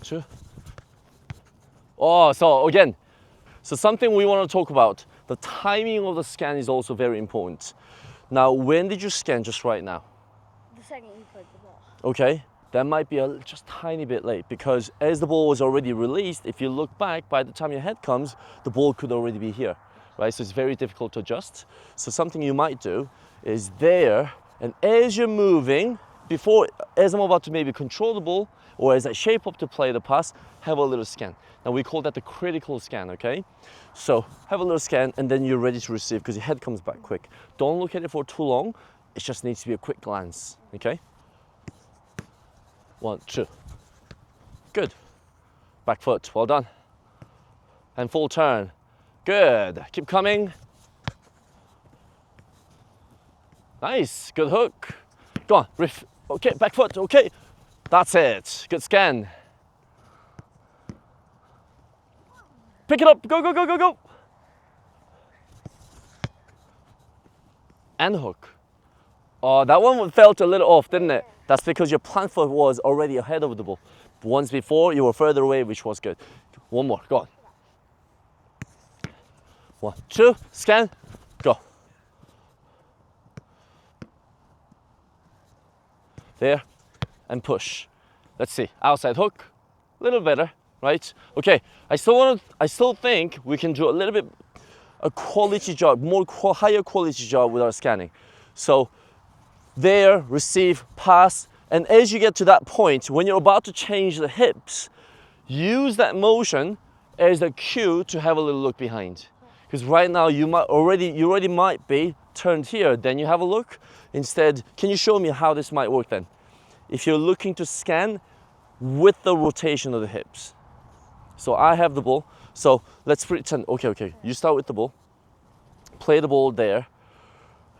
two. Oh, so again, so something we want to talk about. The timing of the scan is also very important. Now, when did you scan just right now? The second you played the ball. Okay, that might be just tiny bit late because as the ball was already released, if you look back, by the time your head comes, the ball could already be here, right? So it's very difficult to adjust. So something you might do is there, and as you're moving, as I'm about to maybe control the ball, or as I shape up to play the pass, have a little scan. Now we call that the critical scan, okay? So have a little scan and then you're ready to receive because your head comes back quick. Don't look at it for too long. It just needs to be a quick glance, okay? 1, 2. Good. Back foot, well done. And full turn. Good. Keep coming. Nice, good hook. Go on, riff. Okay, back foot, okay. That's it, good scan. Pick it up, go, go, go, go, go. And hook. Oh, that one felt a little off, didn't it? That's because your plant foot was already ahead of the ball. Once before, you were further away, which was good. One more, go on. 1, 2, scan, go. There, and push. Let's see, outside hook, a little better, right? Okay, I still think we can do a little bit a quality job, higher quality job with our scanning. So there, receive, pass, and as you get to that point, when you're about to change the hips, use that motion as a cue to have a little look behind. Because right now you already might be turned here, then you have a look. Instead, can you show me how this might work then? If you're looking to scan with the rotation of the hips. So I have the ball. So let's pretend, okay. You start with the ball. Play the ball there,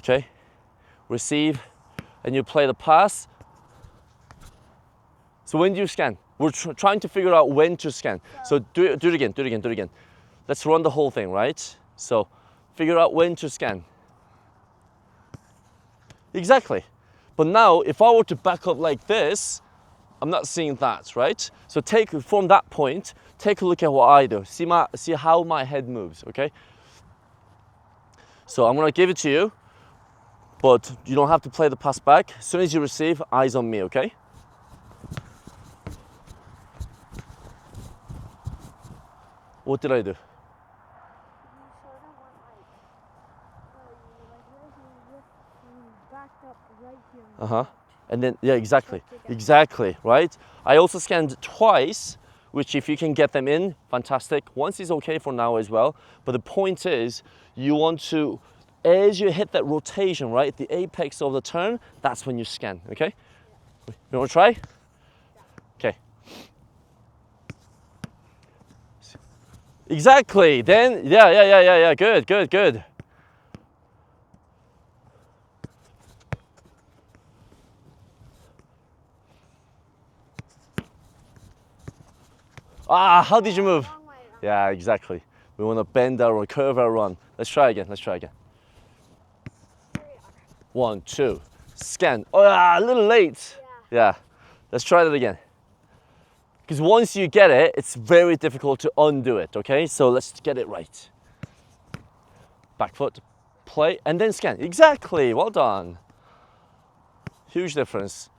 okay? Receive, and you play the pass. So when do you scan? We're trying to figure out when to scan. So do it again. Let's run the whole thing, right? So figure out when to scan. Exactly. But now, if I were to back up like this, I'm not seeing that, right? So from that point, take a look at what I do. See how my head moves, okay? So I'm gonna give it to you, but you don't have to play the pass back. As soon as you receive, eyes on me, okay? What did I do? And then, yeah, exactly, right? I also scanned twice, which if you can get them in, fantastic. Once is okay for now as well. But the point is, you want to, as you hit that rotation, right, the apex of the turn, that's when you scan, okay? You want to try? Okay. Exactly, then, yeah, good. Ah, how did you move? Yeah, exactly. We want to bend or curve our run. Let's try again. 1, 2, scan. Oh, yeah, a little late. Yeah. Let's try that again. Because once you get it, it's very difficult to undo it, okay? So let's get it right. Back foot, play, and then scan. Exactly, well done. Huge difference.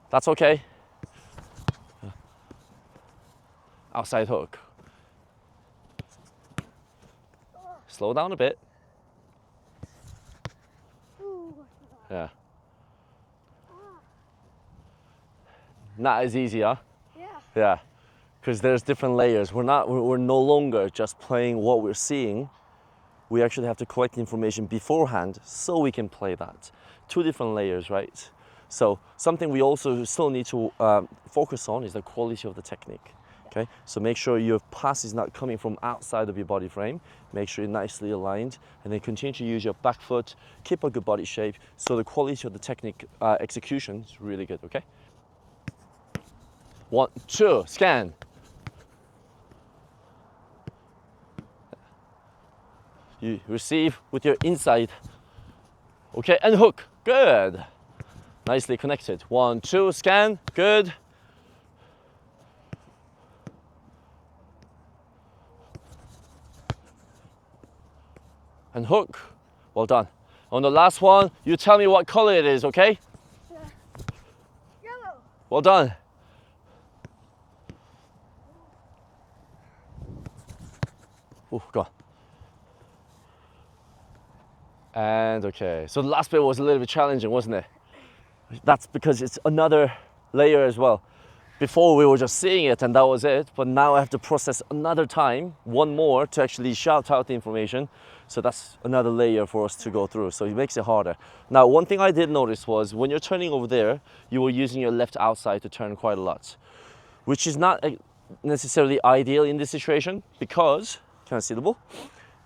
That's okay. Outside hook. Slow down a bit. Yeah. Not as easy, huh? Yeah. Because there's different layers. We're no longer just playing what we're seeing. We actually have to collect information beforehand so we can play that. 2 different layers, right? So something we also still need to focus on is the quality of the technique. Okay, so make sure your pass is not coming from outside of your body frame. Make sure you're nicely aligned, and then continue to use your back foot, keep a good body shape, so the quality of the technique execution is really good, okay? 1, 2, scan. You receive with your inside. Okay, and hook, good. Nicely connected. 1, 2, scan, good. and hook. Well done. On the last one, you tell me what color it is, okay? Yellow. Well done. Oh, go on. And okay, so the last bit was a little bit challenging, wasn't it? That's because it's another layer as well. Before we were just seeing it and that was it, but now I have to process another time, one more, to actually shout out the information. So that's another layer for us to go through, so it makes it harder. Now, one thing I did notice was when you're turning over there, you were using your left outside to turn quite a lot, which is not necessarily ideal in this situation because, can I see the ball?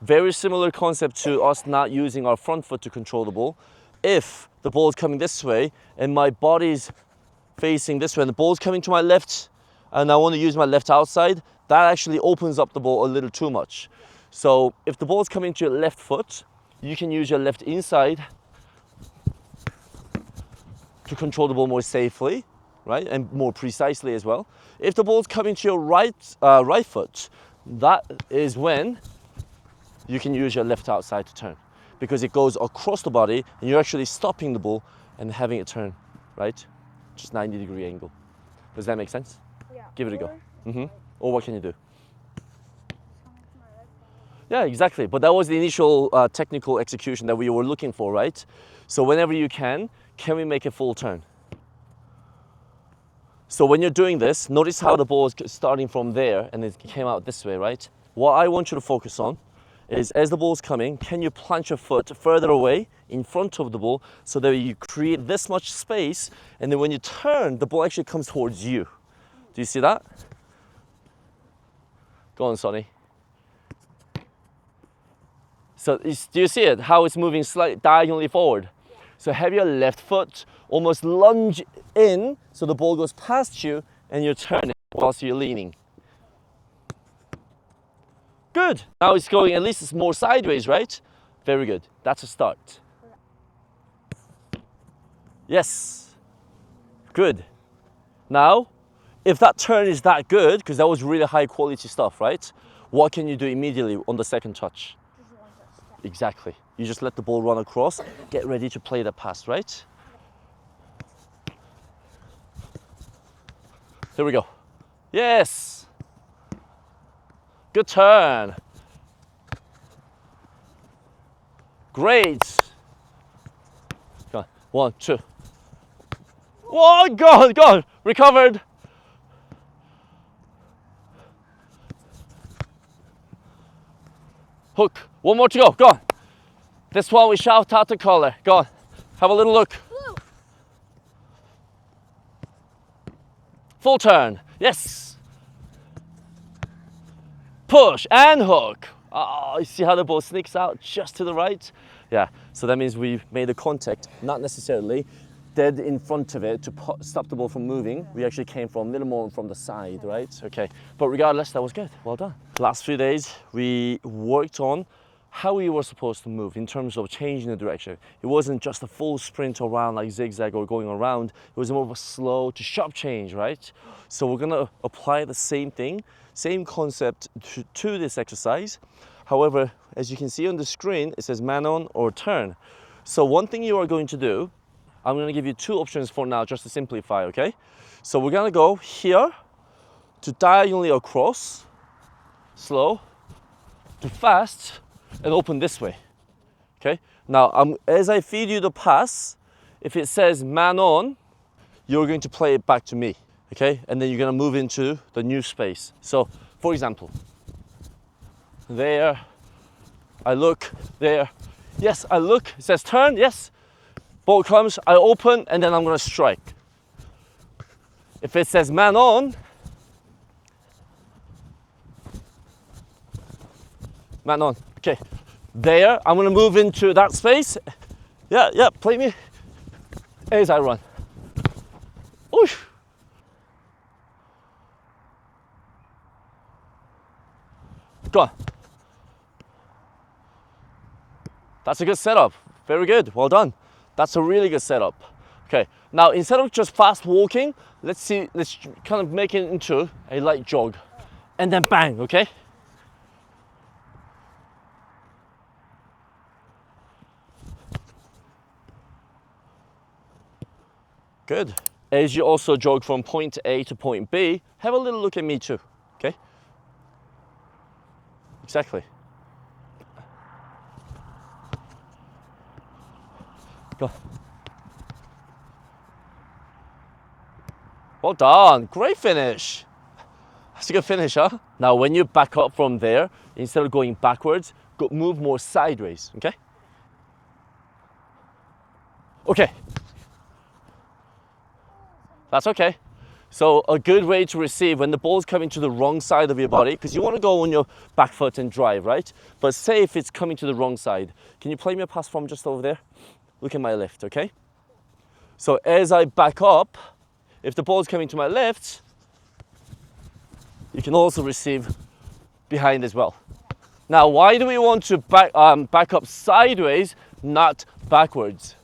Very similar concept to us not using our front foot to control the ball. If the ball is coming this way and my body's facing this way and the ball's coming to my left and I want to use my left outside, that actually opens up the ball a little too much. So if the ball's coming to your left foot, you can use your left inside to control the ball more safely, right? And more precisely as well. If the ball's coming to your right foot, that is when you can use your left outside to turn, because it goes across the body and you're actually stopping the ball and having it turn, right? Just 90-degree angle. Does that make sense? Yeah. Give it a go. Or, Or what can you do? Yeah, exactly. But that was the initial technical execution that we were looking for, right? So whenever you can we make a full turn? So when you're doing this, notice how the ball is starting from there and it came out this way, right? What I want you to focus on is as the ball's coming, can you plant your foot further away in front of the ball so that you create this much space, and then when you turn, the ball actually comes towards you. Do you see that? Go on, Sonny. So do you see it? How it's moving slightly diagonally forward? Yeah. So have your left foot almost lunge in so the ball goes past you and you're turning whilst you're leaning. Good. Now it's going, at least it's more sideways, right? Very good. That's a start. Yes. Good. Now, if that turn is that good, because that was really high quality stuff, right? What can you do immediately on the second touch? Exactly. You just let the ball run across, get ready to play the pass, right? Here we go. Yes. Good turn. Great. Go on. 1, 2. Oh, God, God. Recovered. Hook. One more to go. Go on. This one we shout out the color. Go on. Have a little look. blue. Full turn. Yes. Push and hook. Oh, you see how the ball sneaks out just to the right? Yeah, so that means we made a contact, not necessarily dead in front of it to stop the ball from moving. We actually came from a little more from the side, right? Okay, but regardless, that was good. Well done. Last few days, we worked on how we were supposed to move in terms of changing the direction. It wasn't just a full sprint around like zigzag or going around. It was more of a slow to sharp change, right? So we're gonna apply the same thing, same concept to this exercise. However, as you can see on the screen, it says man on or turn. So one thing you are going to do, I'm gonna give you two options for now just to simplify, okay? So we're gonna go here to diagonally across, slow, to fast, and open this way, okay? Now, as I feed you the pass, if it says man on, you're going to play it back to me, okay? And then you're gonna move into the new space. So, for example, there, I look, there, yes, I look, it says turn, yes. Ball comes, I open, and then I'm gonna strike. If it says man on, man on. Okay, there, I'm gonna move into that space. Yeah, play me as I run. Oosh. Go on. That's a good setup. Very good, well done. That's a really good setup. Okay, now instead of just fast walking, let's kind of make it into a light jog. And then bang, okay? Good. As you also jog from point A to point B, have a little look at me too, okay? Exactly. Go. Well done, great finish. That's a good finish, huh? Now when you back up from there, instead of going backwards, move more sideways, okay? Okay. That's okay. So a good way to receive when the ball's coming to the wrong side of your body, because you want to go on your back foot and drive, right? But say if it's coming to the wrong side, can you play me a pass from just over there? Look at my left, okay? So as I back up, if the ball's coming to my left, you can also receive behind as well. Now, why do we want to back up sideways, not backwards?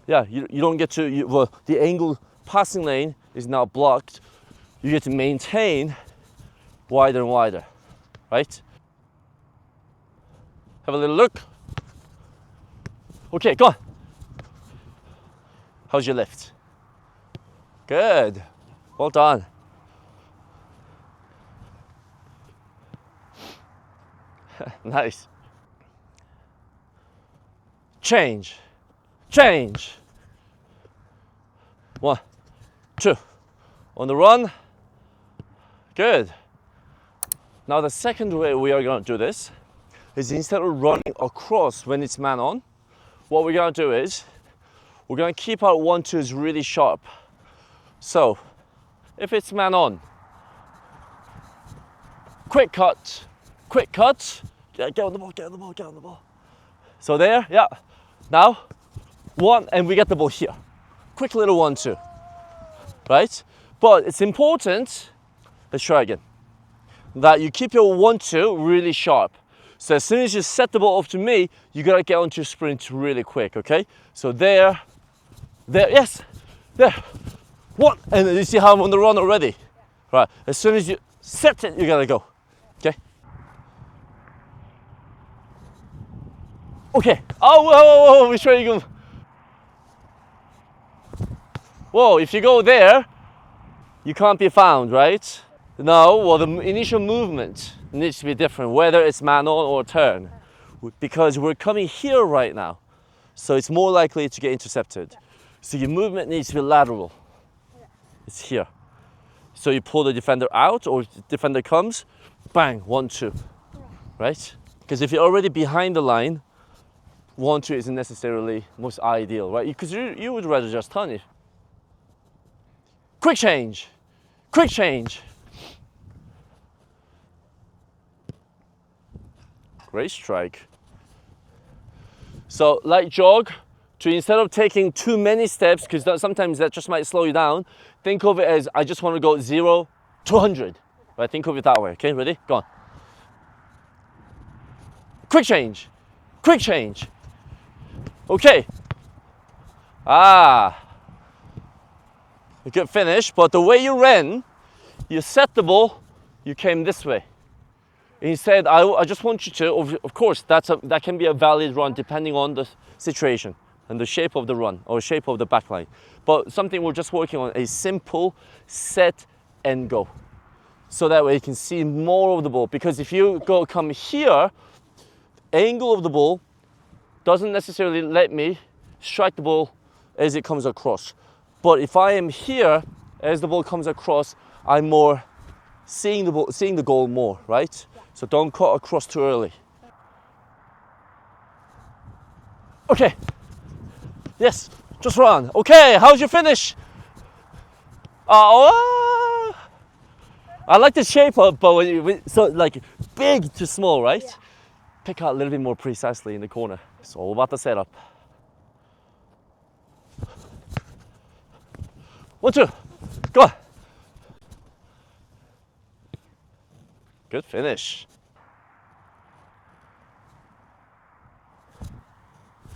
Yeah, you don't get to, well, the angle passing lane is now blocked. You get to maintain wider and wider, right? Have a little look. Okay, go on. How's your lift? Good, well done. Nice. Change, change. 1, 2. On the run. Good. Now the second way we are going to do this is instead of running across when it's man on, what we're going to do is we're going to keep our 1-2s really sharp. So if it's man on, quick cut, get on the ball, get on the ball, get on the ball. So there, yeah. Now, 1, and we get the ball here. Quick little 1-2, right? But it's important, let's try again, that you keep your 1-2 really sharp. So as soon as you set the ball off to me, you gotta get onto your sprint really quick, okay? So there, yes, there. 1, and you see how I'm on the run already? Right, as soon as you set it, you gotta go, okay? Okay, oh, whoa, which way you go? Whoa, if you go there, you can't be found, right? No, well, the initial movement needs to be different, whether it's man on or turn, because we're coming here right now, so it's more likely to get intercepted. So your movement needs to be lateral. It's here. So you pull the defender out, or the defender comes, bang, 1-2, right? Because if you're already behind the line, 1-2 isn't necessarily most ideal, right? Because you would rather just turn it. Quick change, quick change. Great strike. So light jog, to instead of taking too many steps, because sometimes that just might slow you down, think of it as I just want to go 0 to 100. Right? Think of it that way, okay? Ready? Go on. Quick change, quick change. Okay. Ah. A good finish, but the way you ran, you set the ball, you came this way. Instead, I just want you to, of course, that can be a valid run depending on the situation and the shape of the run or shape of the back line. But something we're just working on, a simple set and go. So that way you can see more of the ball. Because if you come here, angle of the ball doesn't necessarily let me strike the ball as it comes across. But if I am here, as the ball comes across, I'm more seeing the goal more, right? So don't cut across too early. Okay. Yes, just run. Okay, how's your finish? I like the shape up, but so like big to small, right? Yeah. Pick out a little bit more precisely in the corner. It's all about the setup. 1-2, go on. Good finish.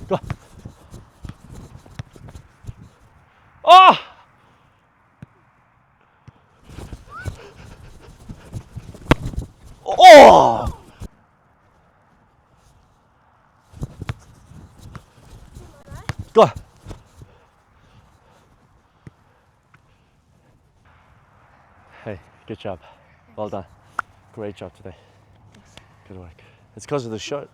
Go on. Oh! Oh! Go on. Good job. Well done. Great job today. Good work. It's because of the shirt.